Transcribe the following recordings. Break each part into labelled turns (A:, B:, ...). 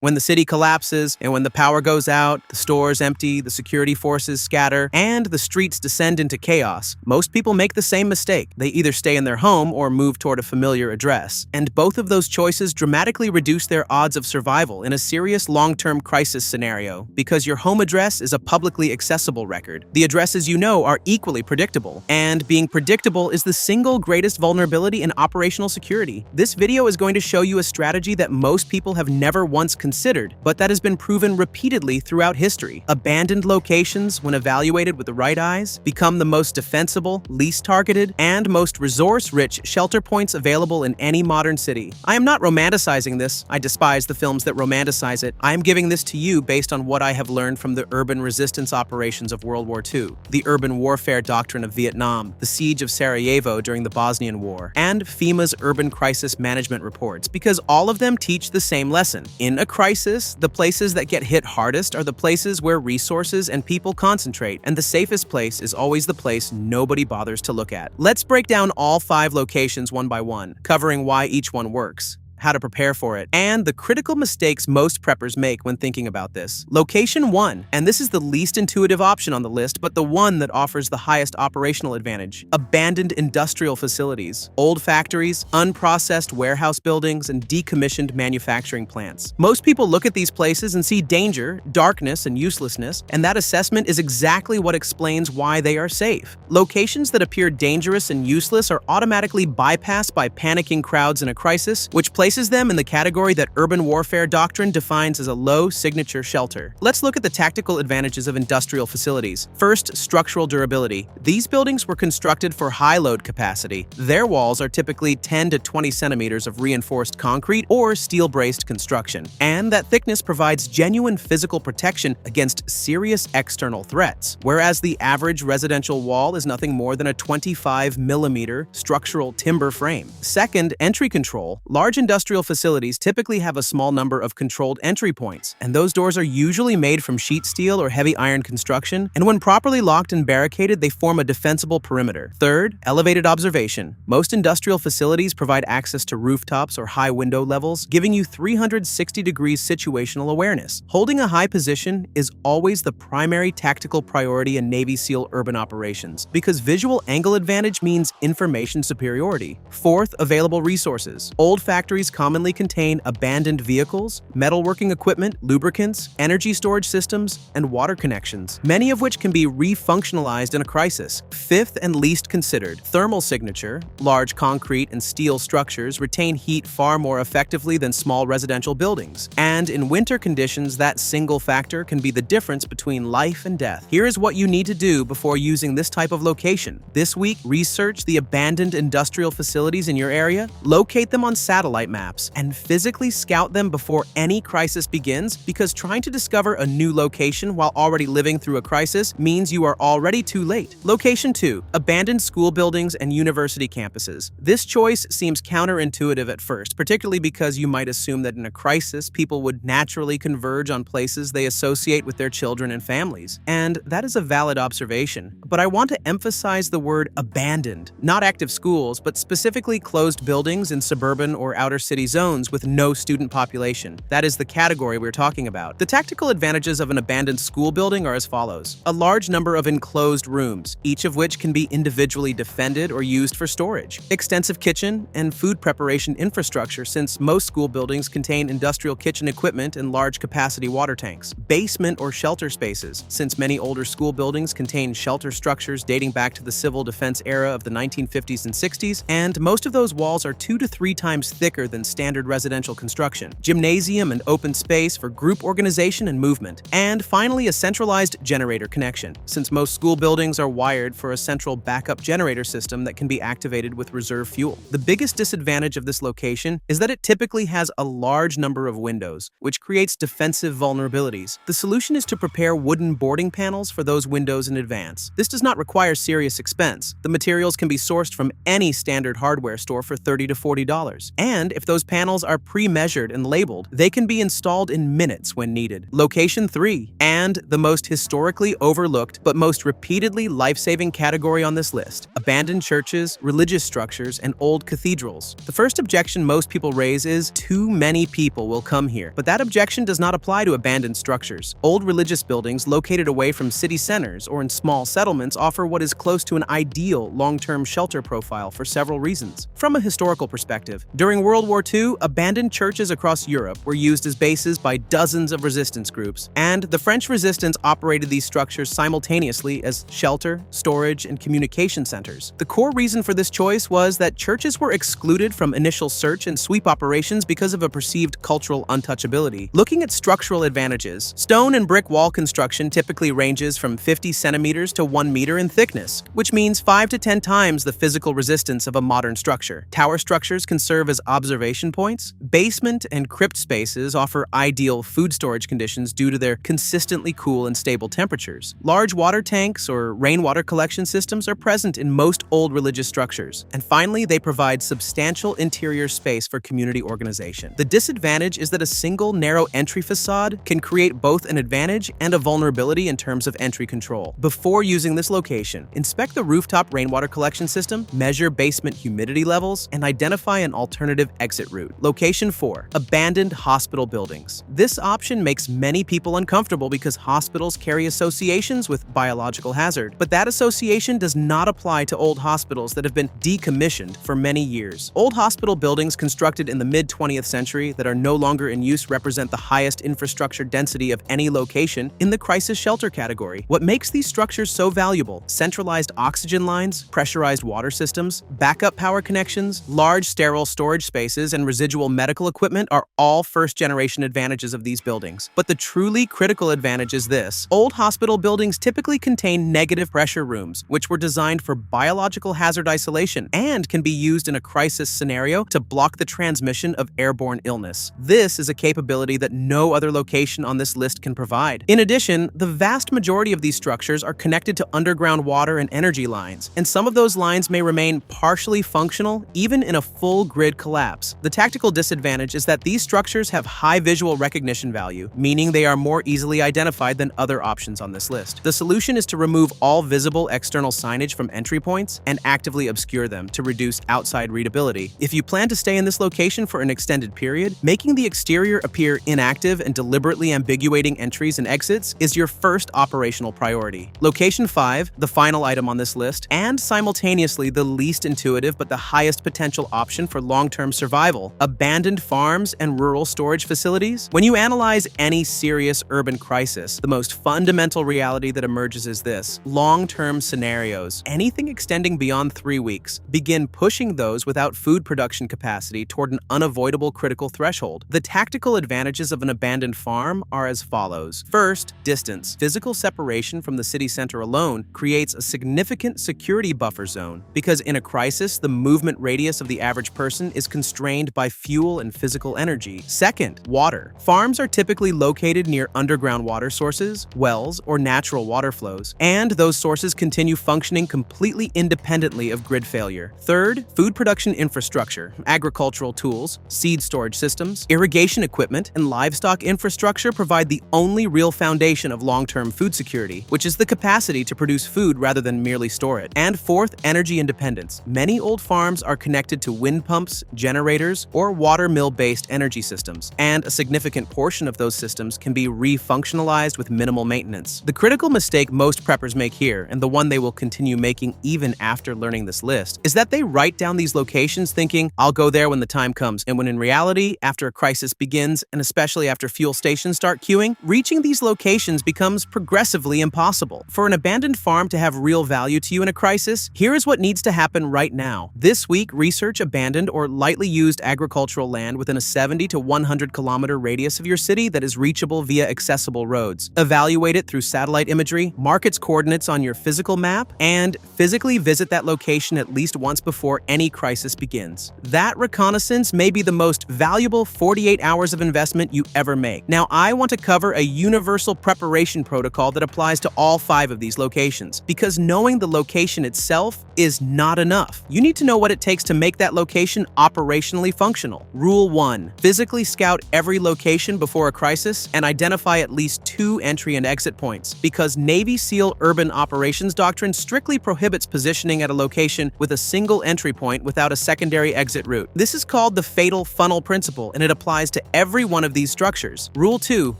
A: When the city collapses and when the power goes out, the stores empty, the security forces scatter, and the streets descend into chaos, most people make the same mistake. They either stay in their home or move toward a familiar address. And both of those choices dramatically reduce their odds of survival in a serious long-term crisis scenario, because your home address is a publicly accessible record. The addresses you know are equally predictable, and being predictable is the single greatest vulnerability in operational security. This video is going to show you a strategy that most people have never once considered, but that has been proven repeatedly throughout history. Abandoned locations, when evaluated with the right eyes, become the most defensible, least targeted, and most resource-rich shelter points available in any modern city. I am not romanticizing this. I despise the films that romanticize it. I am giving this to you based on what I have learned from the urban resistance operations of World War II, the urban warfare doctrine of Vietnam, the siege of Sarajevo during the Bosnian War, and FEMA's urban crisis management reports, because all of them teach the same lesson. In a crisis, the places that get hit hardest are the places where resources and people concentrate, and the safest place is always the place nobody bothers to look at. Let's break down all 5 locations one by one, covering why each one works, how to prepare for it, and the critical mistakes most preppers make when thinking about this. Location 1, and this is the least intuitive option on the list, but the one that offers the highest operational advantage. Abandoned industrial facilities, old factories, unprocessed warehouse buildings, and decommissioned manufacturing plants. Most people look at these places and see danger, darkness, and uselessness, and that assessment is exactly what explains why they are safe. Locations that appear dangerous and useless are automatically bypassed by panicking crowds in a crisis, which places them in the category that urban warfare doctrine defines as a low signature shelter. Let's look at the tactical advantages of industrial facilities. First, structural durability. These buildings were constructed for high load capacity. Their walls are typically 10 to 20 centimeters of reinforced concrete or steel-braced construction, and that thickness provides genuine physical protection against serious external threats, whereas the average residential wall is nothing more than a 25-millimeter structural timber frame. Second, entry control. Large industrial facilities typically have a small number of controlled entry points, and those doors are usually made from sheet steel or heavy iron construction, and when properly locked and barricaded, they form a defensible perimeter. Third, elevated observation. Most industrial facilities provide access to rooftops or high window levels, giving you 360 degrees situational awareness. Holding a high position is always the primary tactical priority in Navy SEAL urban operations, because visual angle advantage means information superiority. Fourth, available resources. Old factories commonly contain abandoned vehicles, metalworking equipment, lubricants, energy storage systems, and water connections, many of which can be refunctionalized in a crisis. Fifth and least considered, thermal signature. Large concrete and steel structures retain heat far more effectively than small residential buildings, and in winter conditions, that single factor can be the difference between life and death. Here is what you need to do before using this type of location. This week, research the abandoned industrial facilities in your area, locate them on satellite maps, and physically scout them before any crisis begins, because trying to discover a new location while already living through a crisis means you are already too late. Location 2, abandoned school buildings and university campuses. This choice seems counterintuitive at first, particularly because you might assume that in a crisis, people would naturally converge on places they associate with their children and families. And that is a valid observation. But I want to emphasize the word abandoned, not active schools, but specifically closed buildings in suburban or outer city zones with no student population. That is the category we're talking about. The tactical advantages of an abandoned school building are as follows. A large number of enclosed rooms, each of which can be individually defended or used for storage. Extensive kitchen and food preparation infrastructure, since most school buildings contain industrial kitchen equipment and large capacity water tanks. Basement or shelter spaces, since many older school buildings contain shelter structures dating back to the civil defense era of the 1950s and 60s, and most of those walls are 2 to 3 times thicker than standard residential construction. Gymnasium and open space for group organization and movement. And finally, a centralized generator connection, since most school buildings are wired for a central backup generator system that can be activated with reserve fuel. The biggest disadvantage of this location is that it typically has a large number of windows, which creates defensive vulnerabilities. The solution is to prepare wooden boarding panels for those windows in advance. This does not require serious expense. The materials can be sourced from any standard hardware store for $30 to $40, and if those panels are pre-measured and labeled, they can be installed in minutes when needed. Location 3, and the most historically overlooked but most repeatedly life-saving category on this list: abandoned churches, religious structures, and old cathedrals. The first objection most people raise is too many people will come here, but that objection does not apply to abandoned structures. Old religious buildings located away from city centers or in small settlements offer what is close to an ideal long-term shelter profile for several reasons. From a historical perspective, during World War II, abandoned churches across Europe were used as bases by dozens of resistance groups, and the French resistance operated these structures simultaneously as shelter, storage, and communication centers. The core reason for this choice was that churches were excluded from initial search and sweep operations because of a perceived cultural untouchability. Looking at structural advantages, stone and brick wall construction typically ranges from 50 centimeters to 1 meter in thickness, which means 5 to 10 times the physical resistance of a modern structure. Tower structures can serve as observation points. Basement and crypt spaces offer ideal food storage conditions due to their consistently cool and stable temperatures. Large water tanks or rainwater collection systems are present in most old religious structures. And finally, they provide substantial interior space for community organization. The disadvantage is that a single narrow entry facade can create both an advantage and a vulnerability in terms of entry control. Before using this location, inspect the rooftop rainwater collection system, measure basement humidity levels, and identify an alternative exit route. Location 4. Abandoned hospital buildings. This option makes many people uncomfortable because hospitals carry associations with biological hazard, but that association does not apply to old hospitals that have been decommissioned for many years. Old hospital buildings constructed in the mid-20th century that are no longer in use represent the highest infrastructure density of any location in the crisis shelter category. What makes these structures so valuable: centralized oxygen lines, pressurized water systems, backup power connections, large sterile storage spaces, and residual medical equipment are all first-generation advantages of these buildings. But the truly critical advantage is this: old hospital buildings typically contain negative pressure rooms, which were designed for biological hazard isolation and can be used in a crisis scenario to block the transmission of airborne illness. This is a capability that no other location on this list can provide. In addition, the vast majority of these structures are connected to underground water and energy lines, and some of those lines may remain partially functional even in a full grid collapse. The tactical disadvantage is that these structures have high visual recognition value, meaning they are more easily identified than other options on this list. The solution is to remove all visible external signage from entry points and actively obscure them to reduce outside readability. If you plan to stay in this location for an extended period, making the exterior appear inactive and deliberately ambiguating entries and exits is your first operational priority. Location 5, the final item on this list, and simultaneously the least intuitive but the highest potential option for long-term survival: abandoned farms and rural storage facilities. When you analyze any serious urban crisis, the most fundamental reality that emerges is this: long-term scenarios, anything extending beyond 3 weeks, begin pushing those without food production capacity toward an unavoidable critical threshold. The tactical advantages of an abandoned farm are as follows. First, distance. Physical separation from the city center alone creates a significant security buffer zone, because in a crisis, the movement radius of the average person is constrained by fuel and physical energy. Second, water. Farms are typically located near underground water sources, wells, or natural water flows, and those sources continue functioning completely independently of grid failure. Third, food production infrastructure. Agricultural tools, seed storage systems, irrigation equipment, and livestock infrastructure provide the only real foundation of long-term food security, which is the capacity to produce food rather than merely store it. And fourth, energy independence. Many old farms are connected to wind pumps, generators, or water mill-based energy systems, and a significant portion of those systems can be refunctionalized with minimal maintenance. The critical mistake most preppers make here, and the one they will continue making even after learning this list, is that they write down these locations thinking, "I'll go there when the time comes," and when in reality, after a crisis begins, and especially after fuel stations start queuing, reaching these locations becomes progressively impossible. For an abandoned farm to have real value to you in a crisis, here is what needs to happen right now. This week, research abandoned or lightly used agricultural land within a 70 to 100 kilometer radius of your city that is reachable via accessible roads. Evaluate it through satellite imagery, mark its coordinates on your physical map, and physically visit that location at least once before any crisis begins. That reconnaissance may be the most valuable 48 hours of investment you ever make. Now, I want to cover a universal preparation protocol that applies to all 5 of these locations, because knowing the location itself is not enough. You need to know what it takes to make that location operational operationally functional. Rule 1. Physically scout every location before a crisis and identify at least 2 entry and exit points, because Navy SEAL Urban Operations Doctrine strictly prohibits positioning at a location with a single entry point without a secondary exit route. This is called the fatal funnel principle, and it applies to every one of these structures. Rule 2.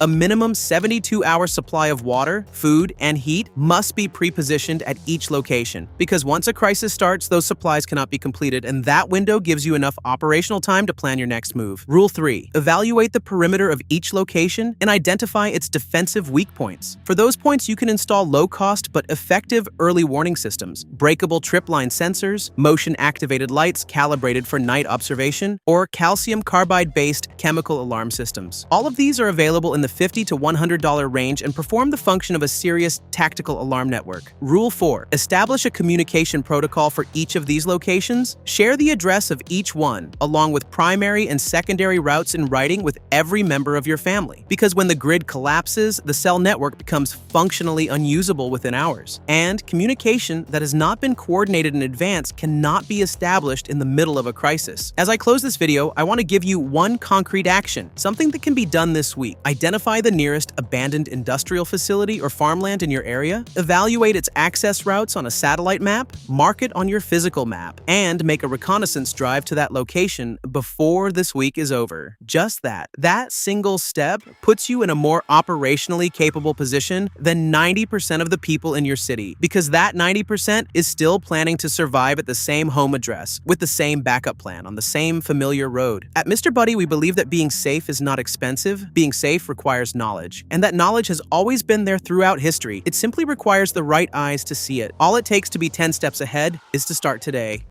A: A minimum 72-hour supply of water, food, and heat must be pre-positioned at each location, because once a crisis starts, those supplies cannot be completed, and that window gives you enough operational time to plan your next move. Rule 3. Evaluate the perimeter of each location and identify its defensive weak points. For those points, you can install low-cost but effective early warning systems, breakable tripline sensors, motion-activated lights calibrated for night observation, or calcium carbide-based chemical alarm systems. All of these are available in the $50 to $100 range and perform the function of a serious tactical alarm network. Rule 4. Establish a communication protocol for each of these locations. Share the address of each one, along with primary and secondary routes in writing with every member of your family. Because when the grid collapses, the cell network becomes functionally unusable within hours. And communication that has not been coordinated in advance cannot be established in the middle of a crisis. As I close this video, I want to give you one concrete action, something that can be done this week. Identify the nearest abandoned industrial facility or farmland in your area, evaluate its access routes on a satellite map, mark it on your physical map, and make a reconnaissance drive to that location before this week is over. Just that. That single step puts you in a more operationally capable position than 90% of the people in your city, because that 90% is still planning to survive at the same home address, with the same backup plan, on the same familiar road. At MrBuddy, we believe that being safe is not expensive. Being safe requires knowledge, and that knowledge has always been there throughout history. It simply requires the right eyes to see it. All it takes to be 10 steps ahead is to start today.